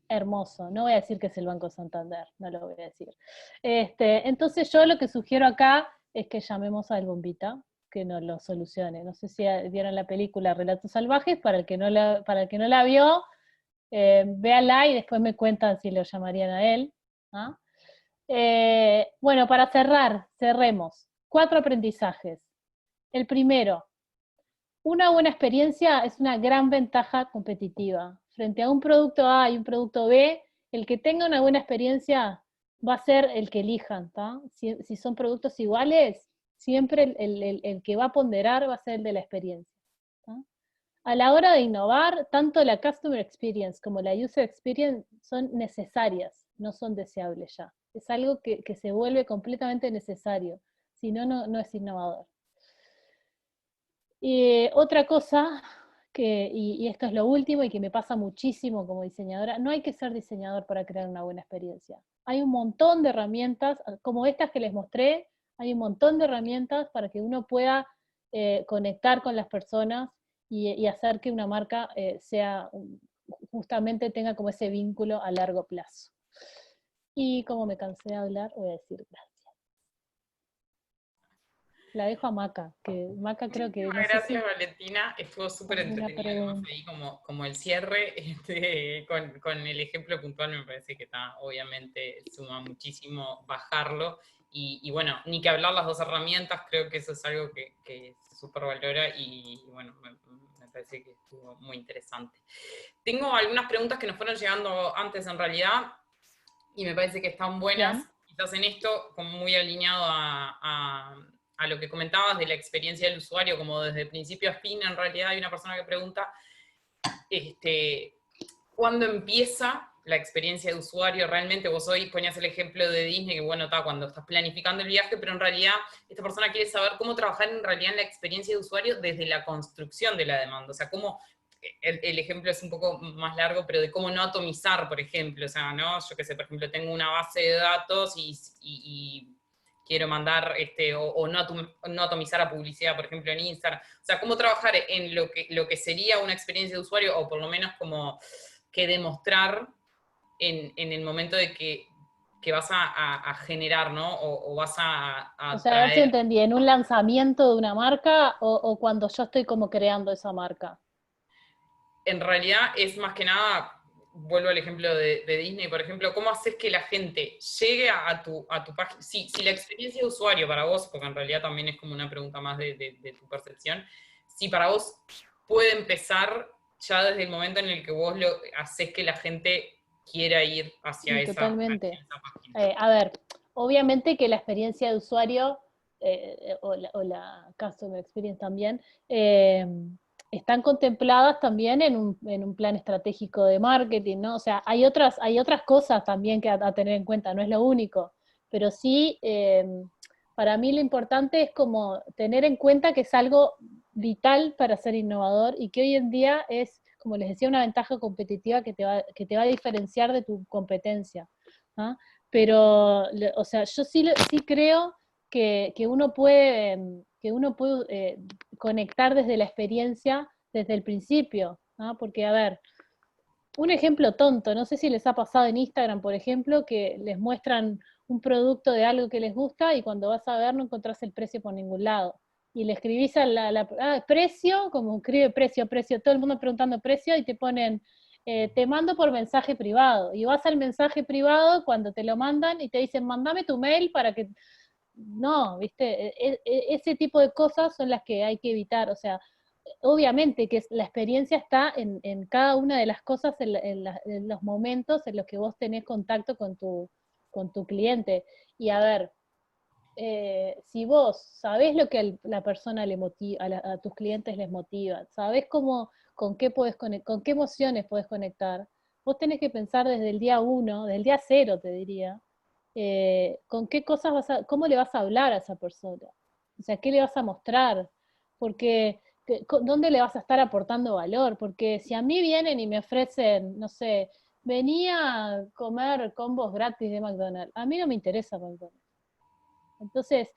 Hermoso, no voy a decir que es el Banco Santander, no lo voy a decir. Entonces yo lo que sugiero acá es que llamemos al bombita, que nos lo solucione. No sé si vieron la película Relatos Salvajes, para el que no la vio, véanla y después me cuentan si lo llamarían a él. ¿Ah? Bueno, para cerremos. 4 aprendizajes. El primero, una buena experiencia es una gran ventaja competitiva. Frente a un producto A y un producto B, el que tenga una buena experiencia va a ser el que elijan. Si son productos iguales, siempre el que va a ponderar va a ser el de la experiencia. ¿tá? a la hora de innovar, tanto la customer experience como la user experience son necesarias, no son deseables ya. Es algo que se vuelve completamente necesario, si no, no es innovador. Otra cosa, y esto es lo último y que me pasa muchísimo como diseñadora, no hay que ser diseñador para crear una buena experiencia. Hay un montón de herramientas, como estas que les mostré, hay un montón de herramientas para que uno pueda conectar con las personas y hacer que una marca justamente tenga como ese vínculo a largo plazo. Y como me cansé de hablar, voy a decir gracias. La dejo a Maca, que Maca creo que... Muchísimas gracias, Valentina. Estuvo súper alguna entretenido, además pregunta. ahí como el cierre, con el ejemplo puntual me parece que está, obviamente, suma muchísimo bajarlo. Y bueno, ni que hablar las dos herramientas, creo que eso es algo que se súper valora y bueno, me parece que estuvo muy interesante. Tengo algunas preguntas que nos fueron llegando antes en realidad y me parece que están buenas. Bien. Quizás en esto, como muy alineado a lo que comentabas de la experiencia del usuario, como desde principio a fin, en realidad hay una persona que pregunta, ¿cuándo empieza la experiencia de usuario? Realmente vos hoy ponías el ejemplo de Disney, que bueno, está cuando estás planificando el viaje, pero en realidad esta persona quiere saber cómo trabajar en realidad en la experiencia de usuario desde la construcción de la demanda, o sea, cómo, el ejemplo es un poco más largo, pero de cómo no atomizar, por ejemplo, o sea, ¿no? Yo qué sé, por ejemplo, tengo una base de datos y quiero mandar, o no atomizar a publicidad, por ejemplo, en Instagram. O sea, cómo trabajar en lo que sería una experiencia de usuario, o por lo menos como que demostrar en el momento de que vas a generar, ¿no? O vas O a sea, a ver si traer. entendí, ¿en un lanzamiento de una marca o cuando yo estoy como creando esa marca? En realidad es más que nada, vuelvo al ejemplo de Disney, por ejemplo, ¿cómo haces que la gente llegue a tu página? Si la experiencia de usuario para vos, porque en realidad también es como una pregunta más de tu percepción, si para vos puede empezar ya desde el momento en el que vos haces que la gente quiera ir Y totalmente. hacia esa página. A ver, obviamente que la experiencia de usuario, o la customer experience también, están contempladas también en un plan estratégico de marketing, ¿no? O sea, hay otras cosas también que a tener en cuenta, no es lo único, pero sí, para mí lo importante es como tener en cuenta que es algo vital para ser innovador y que hoy en día es, como les decía, una ventaja competitiva que te va a diferenciar de tu competencia. ¿Ah? Pero, o sea, yo sí creo que uno puede conectar desde la experiencia, desde el principio, ¿no? Porque, a ver, un ejemplo tonto, no sé si les ha pasado en Instagram, por ejemplo, que les muestran un producto de algo que les gusta y cuando vas a ver no encontrás el precio por ningún lado. Y le escribís precio, como escribe precio, todo el mundo preguntando precio y te ponen, te mando por mensaje privado. Y vas al mensaje privado cuando te lo mandan y te dicen, mandame tu mail para que... No, viste, ese tipo de cosas son las que hay que evitar, o sea, obviamente que la experiencia está en cada una de las cosas, en los momentos en los que vos tenés contacto con tu cliente. Y a ver, si vos sabés lo que la persona le motiva, a tus clientes les motiva, sabés cómo, con qué emociones podés conectar, vos tenés que pensar desde el día uno, desde el día cero te diría, con qué cosas cómo le vas a hablar a esa persona, o sea, qué le vas a mostrar, porque dónde le vas a estar aportando valor, porque si a mí vienen y me ofrecen, no sé, venía a comer combos gratis de McDonald's, a mí no me interesa McDonald's. Entonces,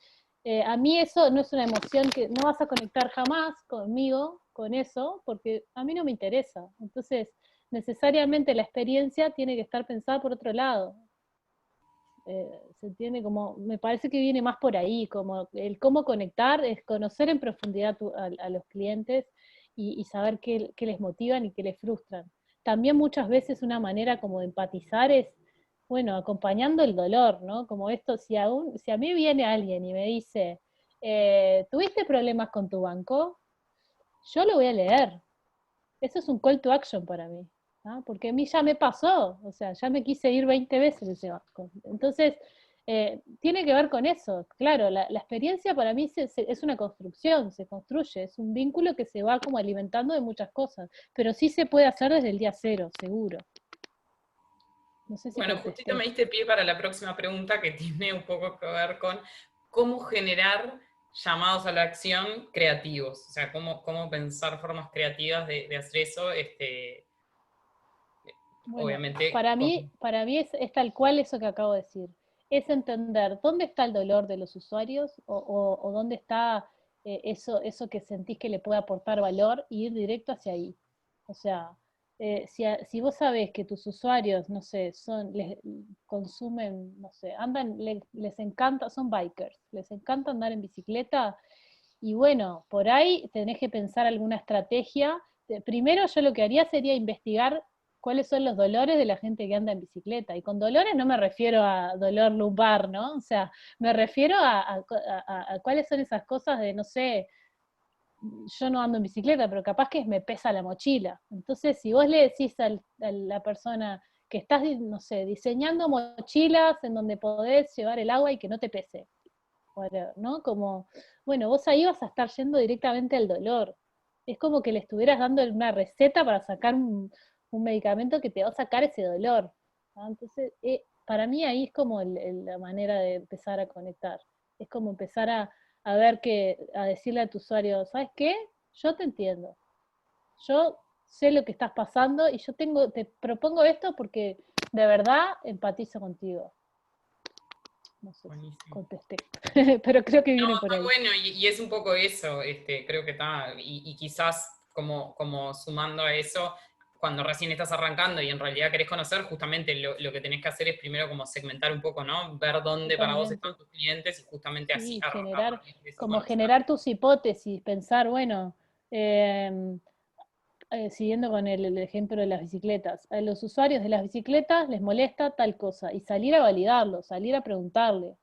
a mí eso no es una emoción que no vas a conectar jamás conmigo, con eso, porque a mí no me interesa. Entonces, necesariamente la experiencia tiene que estar pensada por otro lado. Se entiende como, me parece que viene más por ahí, como el cómo conectar, es conocer en profundidad a los clientes y saber qué les motivan y qué les frustran. También muchas veces una manera como de empatizar es, bueno, acompañando el dolor, ¿no? Como esto, si a mí viene alguien y me dice, ¿tuviste problemas con tu banco? Yo lo voy a leer. Eso es un call to action para mí, ¿no? Porque a mí ya me pasó, o sea, ya me quise ir 20 veces ese banco. Entonces, Tiene que ver con eso, claro, la experiencia para mí es una construcción, se construye, es un vínculo que se va como alimentando de muchas cosas, pero sí se puede hacer desde el día cero, seguro. No sé si Bueno, justito me contesté. diste pie para la próxima pregunta que tiene un poco que ver con cómo generar llamados a la acción creativos, o sea, cómo pensar formas creativas de hacer eso, Bueno, obviamente para mí es tal cual eso que acabo de decir. Es entender dónde está el dolor de los usuarios o dónde está eso que sentís que le puede aportar valor y ir directo hacia ahí. O sea, si vos sabés que tus usuarios, no sé, consumen, no sé, les encanta, son bikers, les encanta andar en bicicleta, y bueno, por ahí tenés que pensar alguna estrategia. Primero yo lo que haría sería investigar cuáles son los dolores de la gente que anda en bicicleta. Y con dolores no me refiero a dolor lumbar, ¿no? O sea, me refiero a cuáles son esas cosas de, no sé, yo no ando en bicicleta, pero capaz que me pesa la mochila. Entonces, si vos le decís a la persona que estás, no sé, diseñando mochilas en donde podés llevar el agua y que no te pese, ¿no? Como, bueno, vos ahí vas a estar yendo directamente al dolor. Es como que le estuvieras dando una receta para sacar un medicamento que te va a sacar ese dolor. ¿No? Entonces, para mí ahí es como la manera de empezar a conectar. Es como empezar a ver a decirle a tu usuario, ¿sabes qué? Yo te entiendo. Yo sé lo que estás pasando y te propongo esto porque de verdad empatizo contigo. No sé si buenísimo. contesté, pero creo que No, viene por está ahí. bueno y es un poco eso, creo que está, y quizás como sumando a eso, cuando recién estás arrancando y en realidad querés conocer, justamente lo que tenés que hacer es primero como segmentar un poco, ¿no? Ver dónde para vos están Totalmente. tus clientes y justamente así Sí, a partir de eso como conocer. generar tus hipótesis, pensar, bueno, siguiendo con el ejemplo de las bicicletas, a los usuarios de las bicicletas les molesta tal cosa, y salir a validarlo, salir a preguntarle,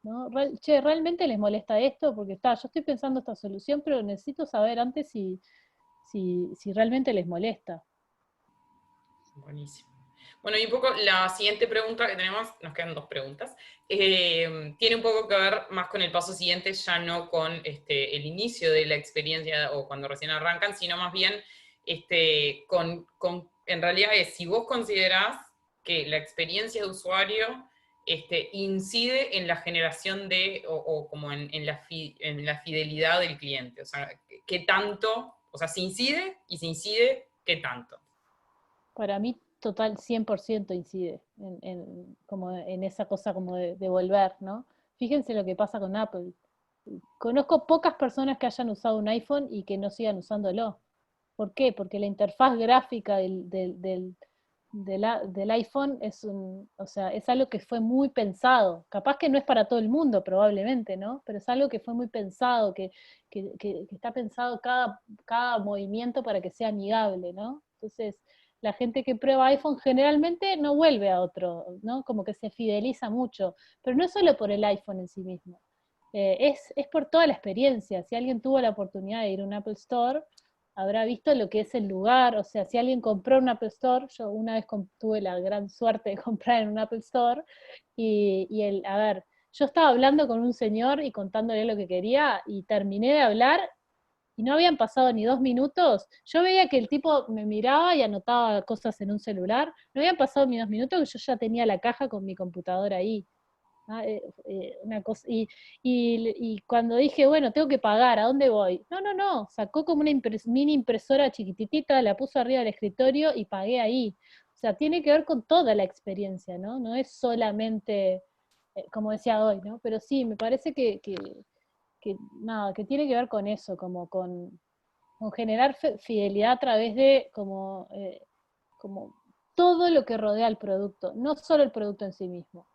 ¿no? Che, ¿realmente les molesta esto? Porque yo estoy pensando esta solución, pero necesito saber antes si realmente les molesta. Buenísimo. Bueno, y un poco la siguiente pregunta que tenemos, nos quedan dos preguntas, tiene un poco que ver más con el paso siguiente, ya no con el inicio de la experiencia o cuando recién arrancan, sino más bien en realidad es si vos considerás que la experiencia de usuario incide en la generación o como en la fidelidad del cliente, o sea, qué tanto, o sea, si incide y si incide, qué tanto. Para mí, total, 100% incide como en esa cosa como de volver, ¿no? Fíjense lo que pasa con Apple. Conozco pocas personas que hayan usado un iPhone y que no sigan usándolo. ¿Por qué? Porque la interfaz gráfica del iPhone o sea, es algo que fue muy pensado. Capaz que no es para todo el mundo, probablemente, ¿no? Pero es algo que fue muy pensado, que está pensado cada movimiento para que sea amigable, ¿no? Entonces, la gente que prueba iPhone generalmente no vuelve a otro, ¿no? Como que se fideliza mucho. Pero no es solo por el iPhone en sí mismo. Es por toda la experiencia. Si alguien tuvo la oportunidad de ir a un Apple Store, habrá visto lo que es el lugar. O sea, si alguien compró en un Apple Store, yo una vez tuve la gran suerte de comprar en un Apple Store, a ver, yo estaba hablando con un señor y contándole lo que quería, y terminé de hablar y no habían pasado ni 2 minutos. Yo veía que el tipo me miraba y anotaba cosas en un celular. No habían pasado ni 2 minutos que yo ya tenía la caja con mi computadora ahí. Una cosa, y cuando dije, bueno, tengo que pagar, ¿a dónde voy? No, no, no, sacó como una mini impresora chiquititita, la puso arriba del escritorio y pagué ahí. O sea, tiene que ver con toda la experiencia, ¿no? No es solamente, como decía hoy, ¿no? Pero sí, me parece nada, que tiene que ver con eso, como con generar fidelidad a través de como todo lo que rodea al producto, no solo el producto en sí mismo.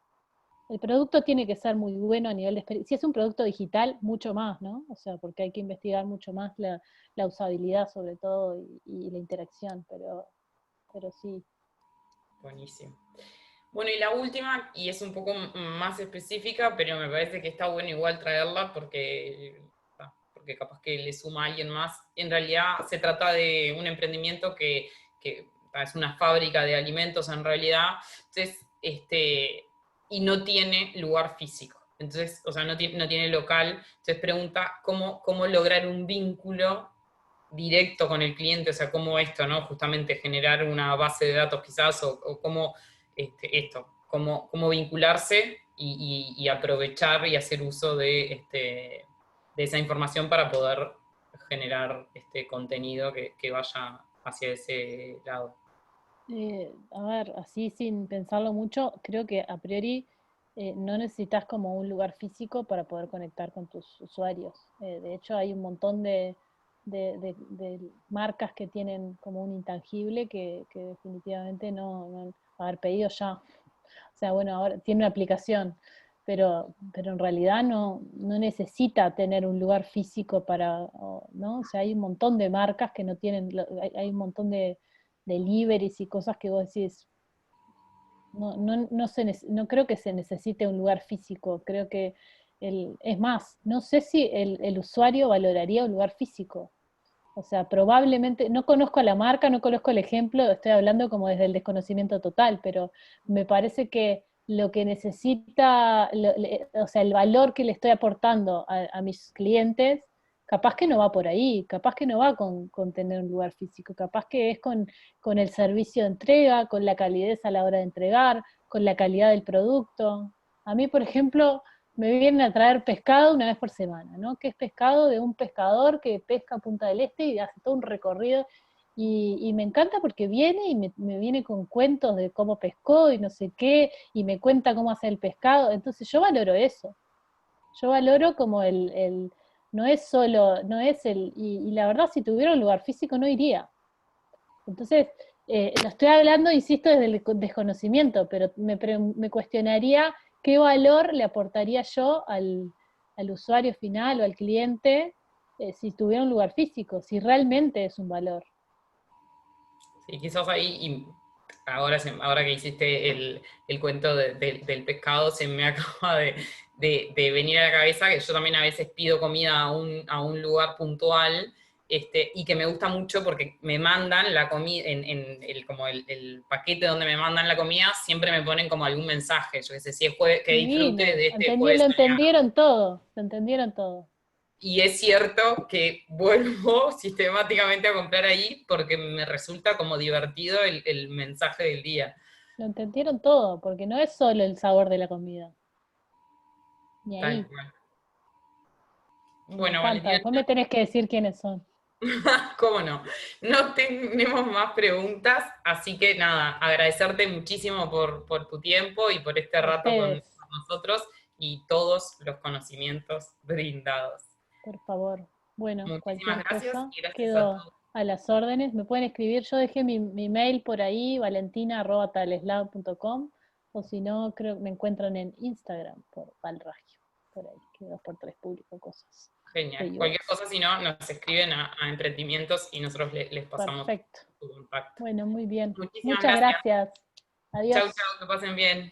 El producto tiene que ser muy bueno a nivel de experiencia. Si es un producto digital, mucho más, ¿no? O sea, porque hay que investigar mucho más la usabilidad sobre todo y la interacción, pero sí. Buenísimo. Bueno, y la última, y es un poco más específica, pero me parece que está bueno igual traerla porque capaz que le suma a alguien más. En realidad se trata de un emprendimiento que es una fábrica de alimentos en realidad. Entonces, y no tiene lugar físico. Entonces, o sea, no tiene local. Entonces pregunta cómo lograr un vínculo directo con el cliente, o sea, cómo esto, ¿no? Justamente generar una base de datos quizás, o cómo cómo vincularse y aprovechar y hacer uso de esa información para poder generar contenido que vaya hacia ese lado. A ver, así sin pensarlo mucho, creo que a priori no necesitas como un lugar físico para poder conectar con tus usuarios. De hecho, hay un montón de marcas que tienen como un intangible que definitivamente no, a ver, pedido ya. O sea, bueno, ahora tiene una aplicación, pero en realidad no necesita tener un lugar físico para, ¿no? O sea, hay un montón de marcas que no tienen, hay un montón de deliveries y cosas que vos decís, no creo que se necesite un lugar físico, creo que es más, no sé si el usuario valoraría un lugar físico. O sea, probablemente, no conozco a la marca, no conozco el ejemplo, estoy hablando como desde el desconocimiento total, pero me parece que lo que necesita, o sea, el valor que le estoy aportando a mis clientes, capaz que no va por ahí, capaz que no va con tener un lugar físico, capaz que es con el servicio de entrega, con la calidez a la hora de entregar, con la calidad del producto. A mí, por ejemplo, me vienen a traer pescado una vez por semana, ¿no? Que es pescado de un pescador que pesca a Punta del Este y hace todo un recorrido. Y me encanta porque viene y me viene con cuentos de cómo pescó y no sé qué, y me cuenta cómo hace el pescado. Entonces yo valoro eso. Yo valoro como no es solo, no es y la verdad si tuviera un lugar físico no iría. Entonces, lo estoy hablando, insisto, desde el desconocimiento, pero me cuestionaría qué valor le aportaría yo al usuario final o al cliente si tuviera un lugar físico, si realmente es un valor. Sí, quizás ahí, y ahora que hiciste el cuento del pescado, se me acaba de venir a la cabeza que yo también a veces pido comida a un lugar puntual, y que me gusta mucho porque me mandan la comida, en como el paquete donde me mandan la comida, siempre me ponen como algún mensaje, yo qué sé, si es jueves, que disfrute Divino, de este jueves lo soleado. entendieron todo, lo entendieron todo. Y es cierto que vuelvo sistemáticamente a comprar ahí porque me resulta como divertido el mensaje del día. Lo entendieron todo, porque no es solo el sabor de la comida, ni Tal ahí. cual. Me Bueno, encanta, Valentina, después me tenés que decir quiénes son. ¿cómo no? No tenemos más preguntas, así que nada, agradecerte muchísimo por tu tiempo y por este A rato con ustedes, nosotros y todos los conocimientos brindados. por favor. Bueno, Muchísimas cualquier gracias cosa, y gracias a quedo todos. a las órdenes. Me pueden escribir, yo dejé mi mail por ahí, valentina@taleslab.com, o si no, creo que me encuentran en Instagram por Valragio, por ahí, que 2x3 publico cosas de Genial. Cualquier UX. cosa, si no, nos escriben a Emprendimientos y nosotros les pasamos Perfecto. tu contacto. Bueno, muy bien. Muchísimas Muchas gracias. gracias. Chau, Adiós. chau, que pasen bien.